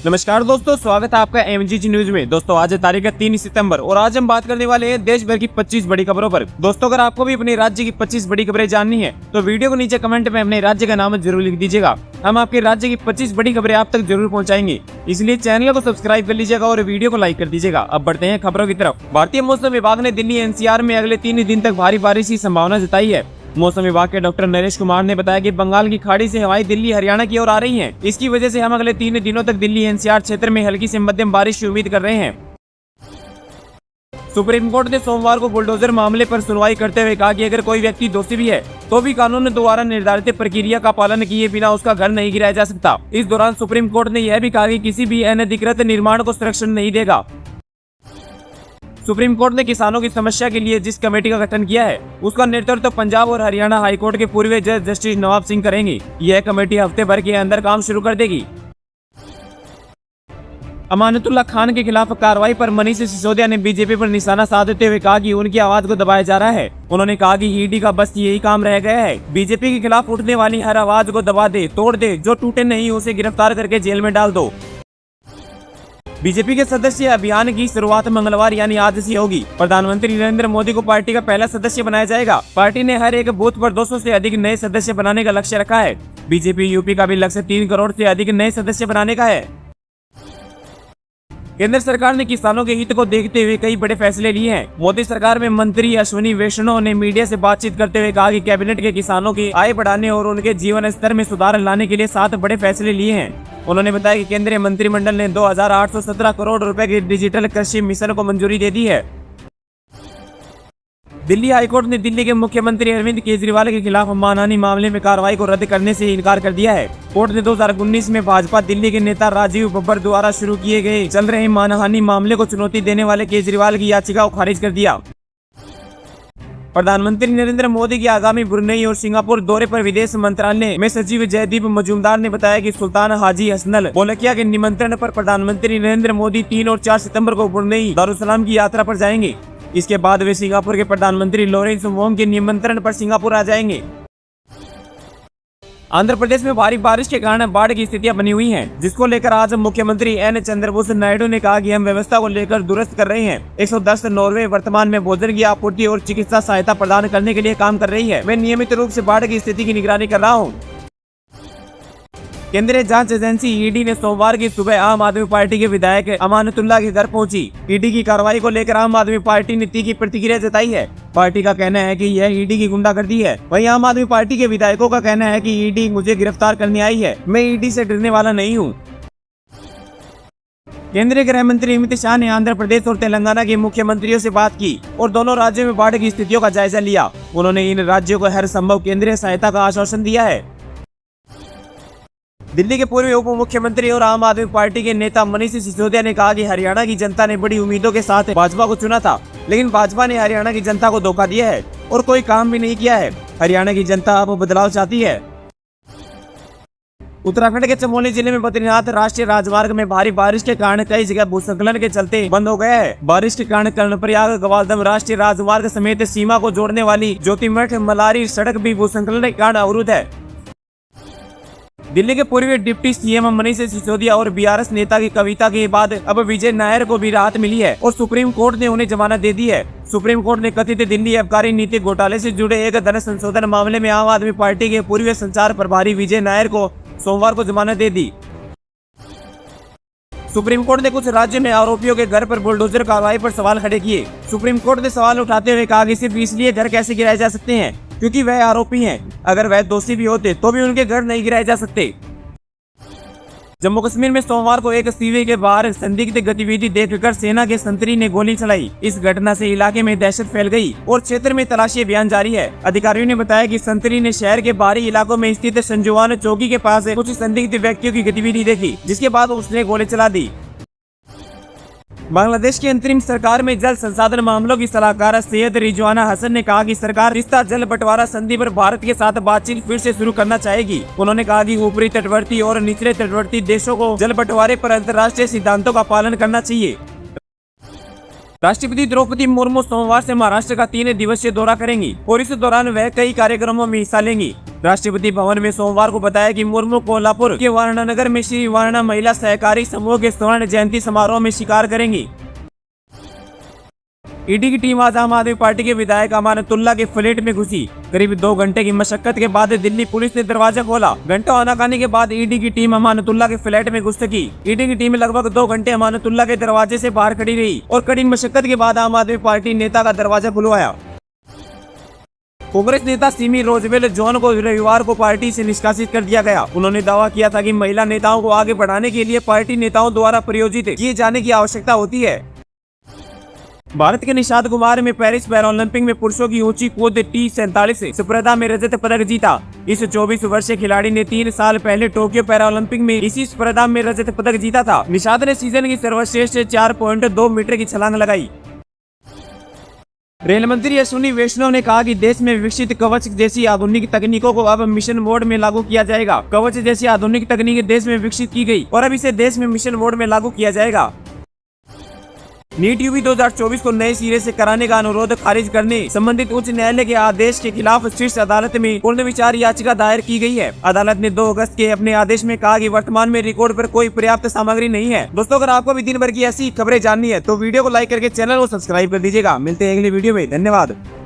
नमस्कार दोस्तों, स्वागत है आपका एमजीजी न्यूज में। दोस्तों आज तारीख है 3 सितंबर और आज हम बात करने वाले हैं देश भर की 25 बड़ी खबरों पर। दोस्तों अगर आपको भी अपने राज्य की 25 बड़ी खबरें जाननी है तो वीडियो को नीचे कमेंट में अपने राज्य का नाम जरूर लिख दीजिएगा। हम आपके राज्य की 25 बड़ी खबरें आप तक जरूर पहुंचाएंगे, इसलिए चैनल को सब्सक्राइब कर लीजिएगा और वीडियो को लाइक कर दीजिएगा। अब बढ़ते हैं खबरों की तरफ। भारतीय मौसम विभाग ने दिल्ली एनसीआर में अगले 3 दिन तक भारी बारिश की संभावना जताई है। मौसम विभाग के डॉक्टर नरेश कुमार ने बताया कि बंगाल की खाड़ी से हवाएं दिल्ली हरियाणा की ओर आ रही हैं। इसकी वजह से हम अगले 3 दिनों तक दिल्ली एनसीआर क्षेत्र में हल्की से मध्यम बारिश की उम्मीद कर रहे हैं। सुप्रीम कोर्ट ने सोमवार को बुलडोजर मामले पर सुनवाई करते हुए कहा कि अगर कोई व्यक्ति दोषी भी है तो भी कानून द्वारा निर्धारित प्रक्रिया का पालन किए बिना उसका घर नहीं गिराया जा सकता। इस दौरान सुप्रीम कोर्ट ने यह भी कहा कि किसी भी अनधिकृत निर्माण को संरक्षण नहीं देगा। सुप्रीम कोर्ट ने किसानों की समस्या के लिए जिस कमेटी का गठन किया है उसका नेतृत्व पंजाब और हरियाणा हाईकोर्ट के पूर्व जज जस्टिस नवाब सिंह करेंगे। यह कमेटी हफ्ते भर के अंदर काम शुरू कर देगी। अमानतुल्लाह खान के खिलाफ कार्रवाई पर मनीष सिसोदिया ने बीजेपी पर निशाना साधते हुए कहा कि उनकी आवाज को दबाया जा रहा है। उन्होंने कहा कि ईडी का बस यही काम रह गया है, बीजेपी के खिलाफ उठने वाली हर आवाज को दबा दे, तोड़ दे, जो टूटे नहीं उसे गिरफ्तार करके जेल में डाल दो। बीजेपी के सदस्य अभियान की शुरुआत मंगलवार यानी आज से होगी। प्रधानमंत्री नरेंद्र मोदी को पार्टी का पहला सदस्य बनाया जाएगा। पार्टी ने हर एक बूथ पर 200 से अधिक नए सदस्य बनाने का लक्ष्य रखा है। बीजेपी यूपी का भी लक्ष्य 3 करोड़ से अधिक नए सदस्य बनाने का है। केंद्र सरकार ने किसानों के हित को देखते हुए कई बड़े फैसले लिए हैं। मोदी सरकार में मंत्री अश्विनी वैष्णव ने मीडिया से बातचीत करते हुए कहा कि कैबिनेट के किसानों की आय बढ़ाने और उनके जीवन स्तर में सुधार लाने के लिए 7 बड़े फैसले लिए हैं। उन्होंने बताया कि केंद्रीय मंत्रिमंडल ने 2817 करोड़ रुपए के डिजिटल कृषि मिशन को मंजूरी दे दी है। दिल्ली हाईकोर्ट ने दिल्ली के मुख्यमंत्री अरविंद केजरीवाल के खिलाफ मानहानि मामले में कार्रवाई को रद्द करने से इनकार कर दिया है। कोर्ट ने 2019 में भाजपा दिल्ली के नेता राजीव बब्बर द्वारा शुरू किए गए चल रहे मानहानि मामले को चुनौती देने वाले केजरीवाल की याचिका को खारिज कर दिया। प्रधानमंत्री नरेंद्र मोदी के आगामी ब्रुनेई और सिंगापुर दौरे पर विदेश मंत्रालय में सचिव जयदीप मजूमदार ने बताया कि सुल्तान हाजी हसनल बोलकिया के निमंत्रण पर प्रधानमंत्री नरेंद्र मोदी 3 और 4 सितंबर को ब्रुनेई दारुसलाम की यात्रा पर जाएंगे। इसके बाद वे सिंगापुर के प्रधानमंत्री लॉरेंस वोंग के निमंत्रण पर सिंगापुर आ जाएंगे। आंध्र प्रदेश में भारी बारिश के कारण बाढ़ की स्थितियां बनी हुई हैं, जिसको लेकर आज मुख्यमंत्री एन चंद्रभूषण नायडू ने कहा कि हम व्यवस्था को लेकर दुरुस्त कर रहे हैं। 110 नॉर्वे वर्तमान में भोजन की आपूर्ति और चिकित्सा सहायता प्रदान करने के लिए काम कर रही है। मैं नियमित रूप से बाढ़ की स्थिति की निगरानी कर रहा हूँ। केंद्रीय जांच एजेंसी ईडी ने सोमवार की सुबह आम आदमी पार्टी के विधायक अमानतुल्लाह के घर पहुंची। ईडी की कार्रवाई को लेकर आम आदमी पार्टी ने तीखी प्रतिक्रिया जताई है। पार्टी का कहना है कि यह ईडी की गुंडागर्दी है। वहीं आम आदमी पार्टी के विधायकों का कहना है कि ईडी मुझे गिरफ्तार करने आई है, मैं ईडी से डरने वाला नहीं हूँ। केंद्रीय गृह मंत्री अमित शाह ने आंध्र प्रदेश और तेलंगाना के मुख्यमंत्रियों से बात की और दोनों राज्यों में बाढ़ की स्थितियों का जायजा लिया। उन्होंने इन राज्यों को हर संभव केंद्रीय सहायता का आश्वासन दिया है। दिल्ली के पूर्व उप मुख्यमंत्री और आम आदमी पार्टी के नेता मनीष सिसोदिया ने कहा कि हरियाणा की जनता ने बड़ी उम्मीदों के साथ भाजपा को चुना था, लेकिन भाजपा ने हरियाणा की जनता को धोखा दिया है और कोई काम भी नहीं किया है। हरियाणा की जनता अब बदलाव चाहती है। उत्तराखंड के चमोली जिले में बद्रीनाथ राष्ट्रीय राजमार्ग में भारी बारिश के कारण कई जगह भूस्खलन के चलते बंद हो गया है। बारिश के कारण कर्णप्रयाग ग्वालदम राष्ट्रीय राजमार्ग समेत सीमा को जोड़ने वाली ज्योतिमठ मलारी सड़क भी भूस्खलन के कारण अवरुद्ध है। दिल्ली के पूर्व डिप्टी सीएम मनीष सिसोदिया और बीआरएस नेता की कविता के बाद अब विजय नायर को भी राहत मिली है और सुप्रीम कोर्ट ने उन्हें जमानत दे दी है। सुप्रीम कोर्ट ने कथित दिल्ली आबकारी नीति घोटाले से जुड़े एक धन संशोधन मामले में आम आदमी पार्टी के पूर्व संचार प्रभारी विजय नायर को सोमवार को जमानत दे दी। सुप्रीम कोर्ट ने कुछ राज्यों में आरोपियों के घर पर बुलडोजर कार्रवाई पर सवाल खड़े किए। सुप्रीम कोर्ट ने सवाल उठाते हुए कहा कि सिर्फ इसलिए घर कैसे गिराए जा सकते हैं क्योंकि वह आरोपी हैं। अगर वह दोषी भी होते तो भी उनके घर नहीं गिराए जा सकते। जम्मू कश्मीर में सोमवार को एक सीवे के बाहर संदिग्ध गतिविधि देखकर सेना के संतरी ने गोली चलाई। इस घटना से इलाके में दहशत फैल गई और क्षेत्र में तलाशी अभियान जारी है। अधिकारियों ने बताया कि संतरी ने शहर के बाहरी इलाकों में स्थित संजुआन चौकी के पास कुछ संदिग्ध व्यक्तियों की गतिविधि देखी, जिसके बाद उसने गोली चला दी। बांग्लादेश की अंतरिम सरकार में जल संसाधन मामलों की सलाहकार सैयद रिजवाना हसन ने कहा कि सरकार रिश्ता जल बंटवारा संधि पर भारत के साथ बातचीत फिर से शुरू करना चाहेगी। उन्होंने कहा कि ऊपरी तटवर्ती और निचले तटवर्ती देशों को जल बंटवारे पर अंतर्राष्ट्रीय सिद्धांतों का पालन करना चाहिए। राष्ट्रपति द्रौपदी मुर्मू सोमवार से महाराष्ट्र का 3 दिवसीय दौरा करेंगी और इस दौरान वह कई कार्यक्रमों में हिस्सा लेंगी। राष्ट्रपति भवन में सोमवार को बताया कि मुर्मू कोल्हापुर के वारणानगर में श्री वारणा महिला सहकारी समूह के स्वर्ण जयंती समारोह में शिकार करेंगी। ईडी की टीम आज आम आदमी पार्टी के विधायक अमानतुल्लाह के फ्लैट में घुसी। करीब 2 घंटे की मशक्कत के बाद दिल्ली पुलिस ने दरवाजा खोला। घंटों आनाकानी के बाद ईडी की टीम अमानतुल्लाह के फ्लैट में घुस सकी। ईडी की टीम लगभग 2 घंटे अमानतुल्लाह के दरवाजे से बाहर खड़ी रही और कड़ी मशक्कत के बाद आम आदमी पार्टी नेता का दरवाजा खुलवाया। कांग्रेस नेता सिमी रोजवेल जॉन को रविवार को पार्टी से निष्कासित कर दिया गया। उन्होंने दावा किया था कि महिला नेताओं को आगे बढ़ाने के लिए पार्टी नेताओं द्वारा प्रायोजित किए जाने की आवश्यकता होती है। भारत के निषाद कुमार में पेरिस पैरालंपिक में पुरुषों की ऊंची कूद T47 स्पर्धा में रजत पदक जीता। इस 24 वर्षीय खिलाड़ी ने 3 साल पहले टोक्यो पैरालंपिक में इसी स्पर्धा में रजत पदक जीता था। निषाद ने सीजन की सर्वश्रेष्ठ 4.2 मीटर की छलांग लगाई। रेल मंत्री अश्विनी वैष्णव ने कहा कि देश में विकसित कवच जैसी आधुनिक तकनीकों को अब मिशन मोड में लागू किया जाएगा। कवच जैसी आधुनिक तकनीक देश में विकसित की गई और अब इसे देश में मिशन मोड में लागू किया जाएगा। नीट यूपी 2024 को नए सिरे से कराने का अनुरोध खारिज करने संबंधित उच्च न्यायालय के आदेश के खिलाफ शीर्ष अदालत में पुनर्विचार याचिका दायर की गई है। अदालत ने 2 अगस्त के अपने आदेश में कहा कि वर्तमान में रिकॉर्ड पर कोई पर्याप्त सामग्री नहीं है। दोस्तों, अगर आपको भी दिन भर की ऐसी खबरें जाननी है तो वीडियो को लाइक करके चैनल को सब्सक्राइब कर दीजिएगा। मिलते हैं अगली वीडियो में। धन्यवाद।